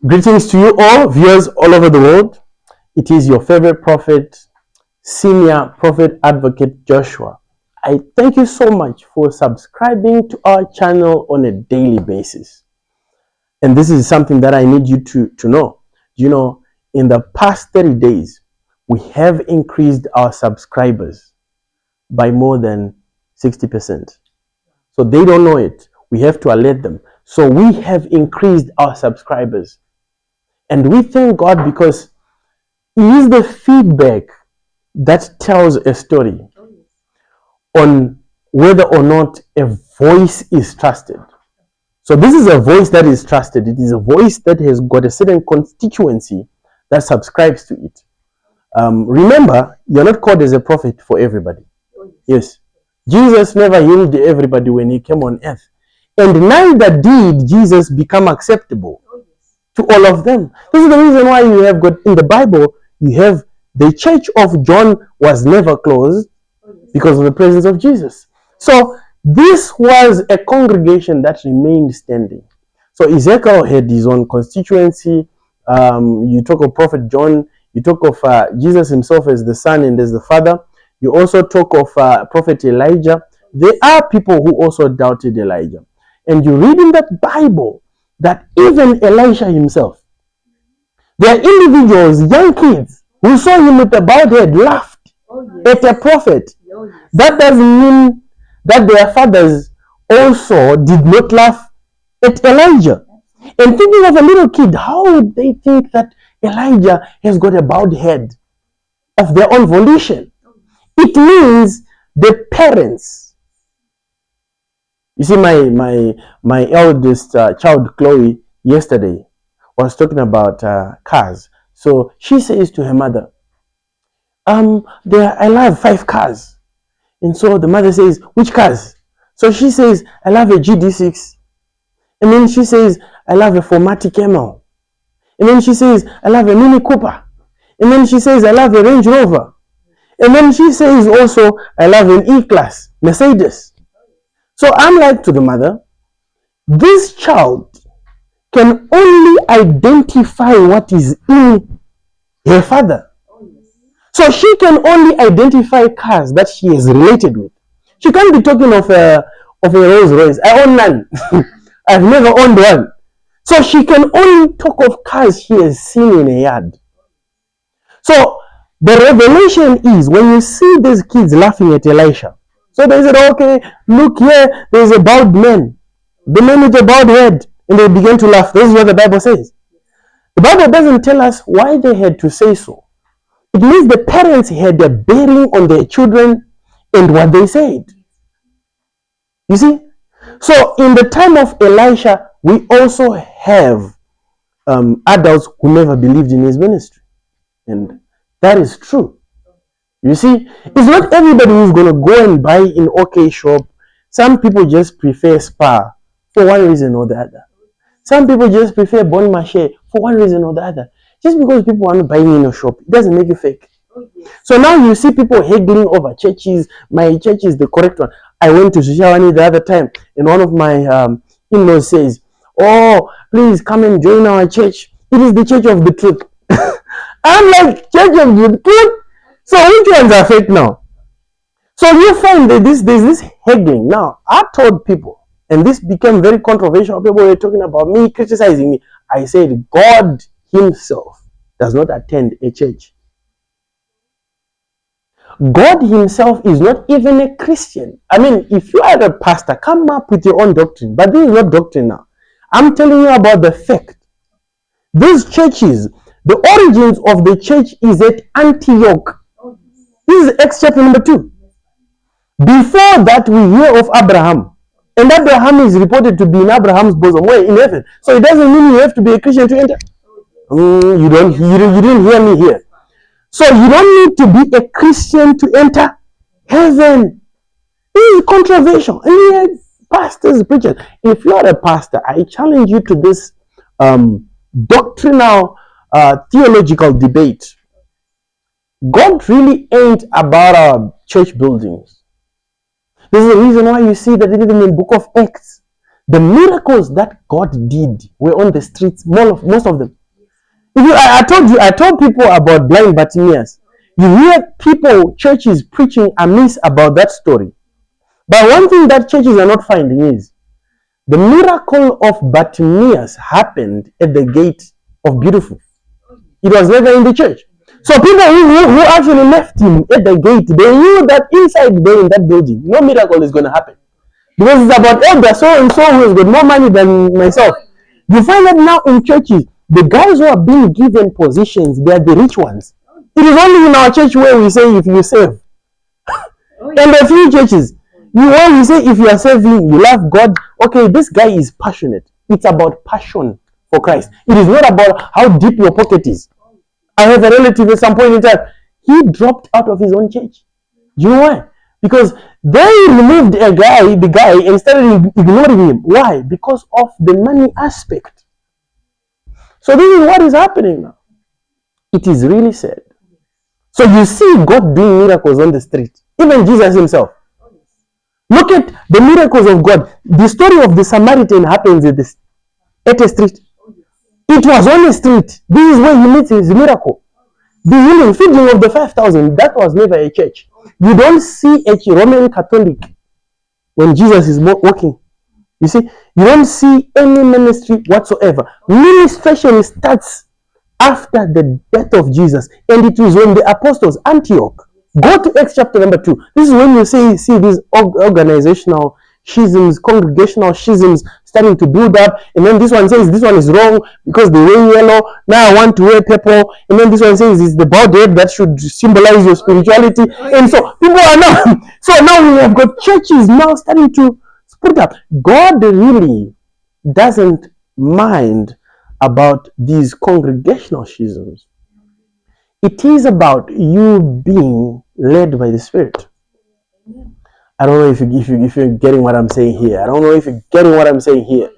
Greetings to you all, viewers all over the world. It is your favorite prophet, senior prophet advocate Joshua. I thank you so much for subscribing to our channel on a daily basis. And this is something that I need you to know. You know, in the past 30 days, we have increased our subscribers by more than 60%. So they don't know it. We have to alert them. So we have increased our subscribers. And we thank God because it is the feedback that tells a story on whether or not a voice is trusted. So this is a voice that is trusted. It is a voice that has got a certain constituency that subscribes to it. Remember, you're not called as a prophet for everybody. Yes. Jesus never healed everybody when he came on earth. And neither did Jesus become acceptable to all of them. This is the reason why you have got in the Bible, you have the church of John was never closed because of the presence of Jesus. So this was a congregation that remained standing. So Ezekiel had his own constituency. You talk of Prophet John. You talk of Jesus himself as the Son and as the Father. You also talk of Prophet Elijah. There are people who also doubted Elijah. And you read in the Bible that even Elisha himself, there are individuals, young kids, who saw him with a bowed head, laughed at a prophet. That doesn't mean that their fathers also did not laugh at Elijah. And thinking of a little kid, how would they think that Elijah has got a bowed head of their own volition? It means the parents. You see, my eldest child, Chloe, yesterday was talking about cars. So she says to her mother, I love 5 cars. And so the mother says, which cars? So she says, I love a GD6. And then she says, I love a 4MATIC Camel. And then she says, I love a Mini Cooper. And then she says, I love a Range Rover. And then she says also, I love an E-Class, Mercedes. So I'm like to the mother, this child can only identify what is in her father. So she can only identify cars that she is related with. She can't be talking of a Rolls Royce. I own none. I've never owned one. So she can only talk of cars she has seen in a yard. So the revelation is when you see these kids laughing at Elisha. So they said, okay, look here, there's a bowed man. The man with a bowed head. And they began to laugh. This is what the Bible says. The Bible doesn't tell us why they had to say so. It means the parents had a bearing on their children and what they said. You see? So in the time of Elisha, we also have adults who never believed in his ministry. And that is true. You see, it's not everybody who's going to go and buy in OK shop. Some people just prefer Spa for one reason or the other. Some people just prefer Bon Marché for one reason or the other. Just because people want to buy in a shop, it doesn't make you fake. So now you see people haggling over churches. My church is the correct one. I went to Shishawani the other time, and one of my in-laws says, oh, please come and join our church. It is the church of the truth. I'm like, church of the truth? So which ones are fake now? So you find that there's this haggling. Now, I told people, and this became very controversial. People were talking about me, criticizing me. I said, God himself does not attend a church. God himself is not even a Christian. I mean, if you are a pastor, come up with your own doctrine. But this is not doctrine now. I'm telling you about the fact. These churches, the origins of the church is at Antioch. This is Acts chapter number 2. Before that, we hear of Abraham. And Abraham is reported to be in Abraham's bosom. Where? In heaven. So it doesn't mean you have to be a Christian to enter. You didn't hear me here. So you don't need to be a Christian to enter heaven. This is controversial. And we have pastors, preachers. If you are a pastor, I challenge you to this doctrinal theological debate. God really ain't about our church buildings. This is the reason why you see that even in the book of Acts, The miracles that God did were on the streets, most of them. I told people about blind Bartimaeus. You hear people, churches preaching amiss about that story. But one thing that churches are not finding is the miracle of Bartimaeus happened at the gate of Beautiful. It was never in the church. So people who actually left him at the gate, they knew that inside there in that building, no miracle is going to happen. Because it's about elder so and so who has got more money than myself. You find that now in churches, the guys who are being given positions, they are the rich ones. It is only in our church where we say if you save. And a few churches, we say if you are saving, you love God. Okay, this guy is passionate. It's about passion for Christ. It is not about how deep your pocket is. I have a relative at some point in time. He dropped out of his own church. You know why? Because they removed the guy, and started ignoring him. Why? Because of the money aspect. So this is what is happening now. It is really sad. So you see God doing miracles on the street. Even Jesus himself. Look at the miracles of God. The story of the Samaritan happens at a street. It was on a street. This is where he meets his miracle. The healing, feeding of the 5,000, that was never a church. You don't see a Roman Catholic when Jesus is walking. You see, you don't see any ministry whatsoever. Ministration starts after the death of Jesus, and it was when the apostles, Antioch. Go to Acts chapter number 2. This is when you see these organizational schisms, congregational schisms starting to build up, and then this one says this one is wrong because they wear yellow. Now I want to wear purple, and then this one says it's the bald head that should symbolize your spirituality, and so people are now. So now we have got churches now starting to split up. God really doesn't mind about these congregational schisms. It is about you being led by the Spirit. I don't know if you're getting what I'm saying here. I don't know if you're getting what I'm saying here.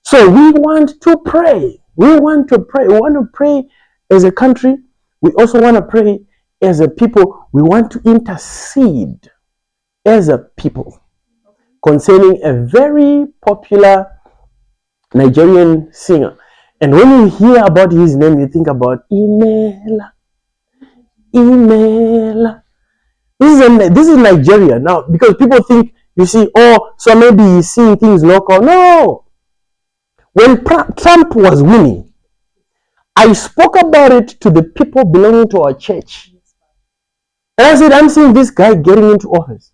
So we want to pray. We want to pray as a country. We also want to pray as a people. We want to intercede as a people concerning a very popular Nigerian singer. And when you hear about his name, you think about Imela. This is Nigeria now, because people think, you see, so maybe he's seeing things local. No. When Trump was winning, I spoke about it to the people belonging to our church. And I said, I'm seeing this guy getting into office.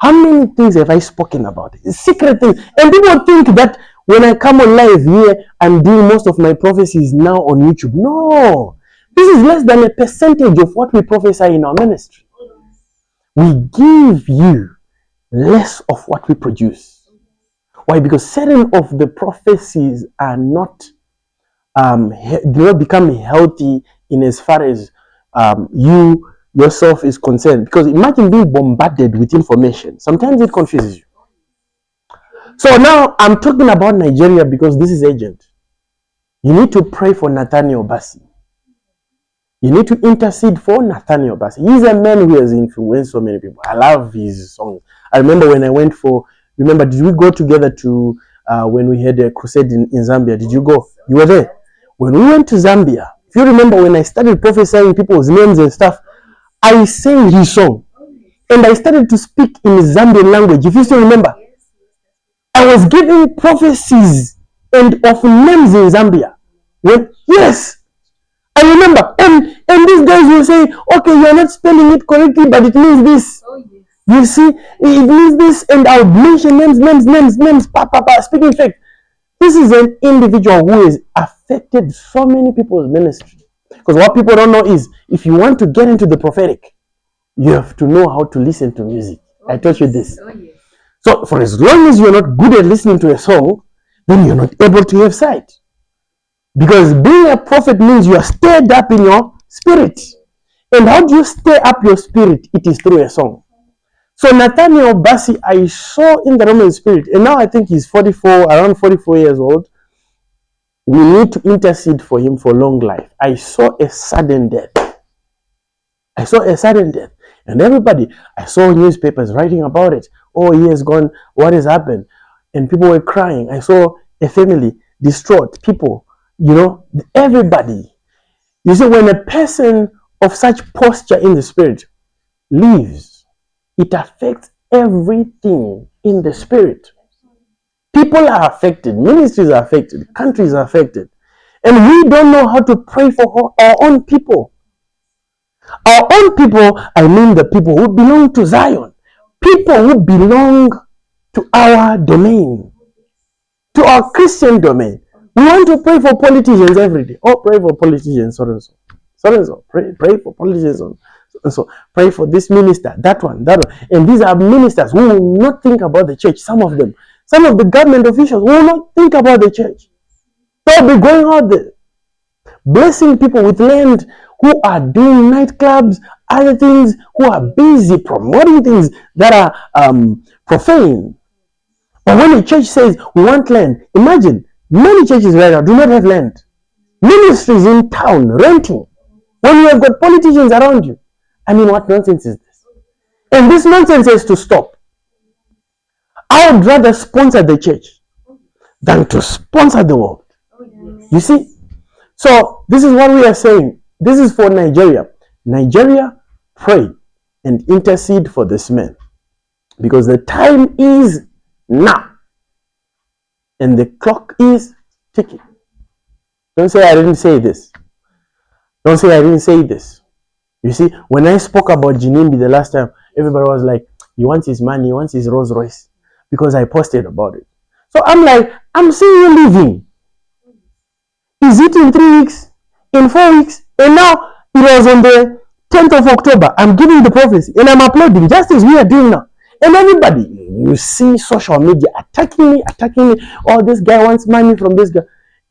How many things have I spoken about? Secret things. And people think that when I come on live here, I'm doing most of my prophecies now on YouTube. No. This is less than a percentage of what we prophesy in our ministry. We give you less of what we produce. Why? Because certain of the prophecies are not, do not become healthy in as far as you yourself is concerned. Because imagine being bombarded with information. Sometimes it confuses you. So now I'm talking about Nigeria because this is urgent. You need to pray for NATHANIEL Bassey. You need to intercede for NATHANIEL Bassey. He's a man who has influenced so many people. I love his songs. I remember when I went did we go together to, when we had a crusade in Zambia? Did you go? You were there. When we went to Zambia, if you remember when I started prophesying people's names and stuff, I sang his song. And I started to speak in Zambian language. If you still remember, I was giving prophecies and of names in Zambia. Yes. I remember, and these guys will say, okay, you're not spelling it correctly, but it means this. You see, it means this, and I'll mention names, speaking fact. This is an individual who has affected so many people's ministry. Because what people don't know is, if you want to get into the prophetic, you have to know how to listen to music. I taught you this. So for as long as you're not good at listening to a song, then you're not able to have sight. Because being a prophet means you are stirred up in your spirit. And how do you stir up your spirit? It is through a song. So NATHANIEL Bassey, I saw in the Roman spirit, and now I think he's around 44 years old. We need to intercede for him for long life. I saw a sudden death. And everybody, I saw newspapers writing about it. Oh, he has gone. What has happened? and people were crying. I saw a family distraught, people, everybody. You see, when a person of such posture in the spirit leaves, it affects everything in the spirit. People are affected, ministries are affected, countries are affected. And we don't know how to pray for our own people. Our own people, I mean the people who belong to Zion. People who belong to our domain, to our Christian domain. We want to pray for politicians every day. Oh, pray for politicians, so and so. So and so. Pray for politicians, so and so. Pray for this minister, that one. And these are ministers who will not think about the church. Some of them. Some of the government officials will not think about the church. They'll be going out there, blessing people with land, who are doing nightclubs, other things, who are busy promoting things that are profane. But when the church says we want land, imagine many churches right now do not have land. Ministries in town renting. When you have got politicians around you, I mean, what nonsense is this? And this nonsense has to stop. I would rather sponsor the church than to sponsor the world. You see? So this is what we are saying. This is for Nigeria. Nigeria, pray and intercede for this man. Because the time is now. And the clock is ticking. Don't say I didn't say this. Don't say I didn't say this. You see, when I spoke about Jinimbi the last time, everybody was like, he wants his money, he wants his Rolls Royce. Because I posted about it. So I'm like, I'm seeing you leaving. Is it in 3 weeks? In 4 weeks? And now it was on the 10th of October. I'm giving the prophecy and I'm uploading just as we are doing now. And everybody, you see social media attacking me. Oh, this guy wants money from this guy.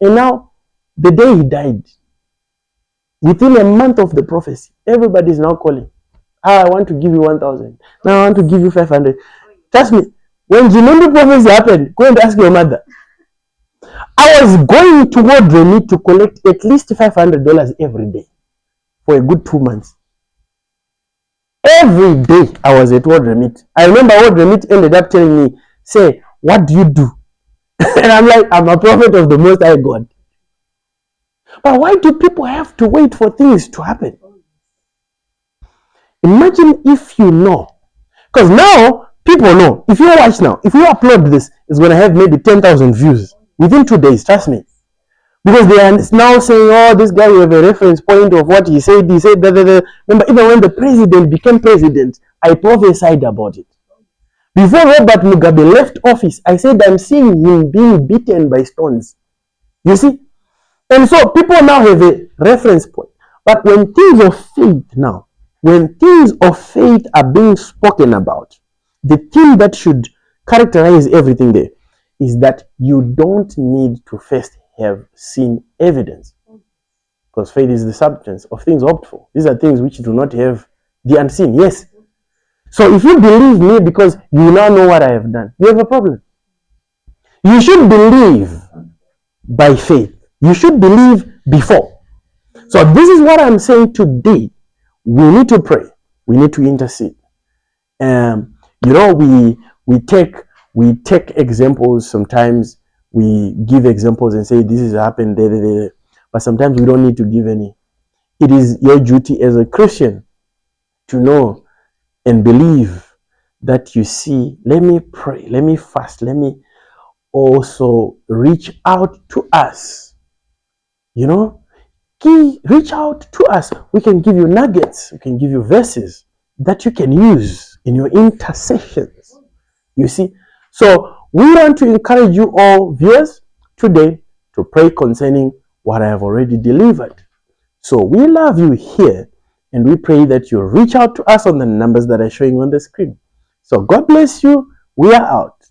And now, the day he died, within a month of the prophecy, everybody is now calling. I want to give you 1,000. Now I want to give you 500. Trust me, when Jinimbi prophecy happened, go and ask your mother. I was going to World Remit to collect at least $500 every day for a good 2 months. Every day I was at World Remit. I remember World Remit ended up telling me, say, what do you do? And I'm like, I'm a prophet of the Most High God. But why do people have to wait for things to happen? Imagine if you know. Because now, people know. If you watch now, if you upload this, it's going to have maybe 10,000 views within 2 days, trust me. Because they are now saying, oh, this guy, you have a reference point of what he said. He said, Remember, even when the president became president, I prophesied about it. Before Robert Mugabe left office, I said, I'm seeing him being beaten by stones. You see? And so people now have a reference point. But when things of faith now, when things of faith are being spoken about, the thing that should characterize everything there is that you don't need to first have seen evidence. Because faith is the substance of things hoped for. These are things which do not have the unseen. Yes. So if you believe me because you now know what I have done, you have a problem. You should believe by faith. You should believe before. So this is what I'm saying today. We need to pray. We need to intercede. We take examples. Sometimes we give examples and say this has happened there. But sometimes we don't need to give any. It is your duty as a Christian to know and believe that you see, let me pray, let me fast, let me also reach out to us. Reach out to us. We can give you nuggets. We can give you verses that you can use in your intercessions. You see? So we want to encourage you all, viewers, today to pray concerning what I have already delivered. So we love you here, and we pray that you reach out to us on the numbers that are showing on the screen. So God bless you. We are out.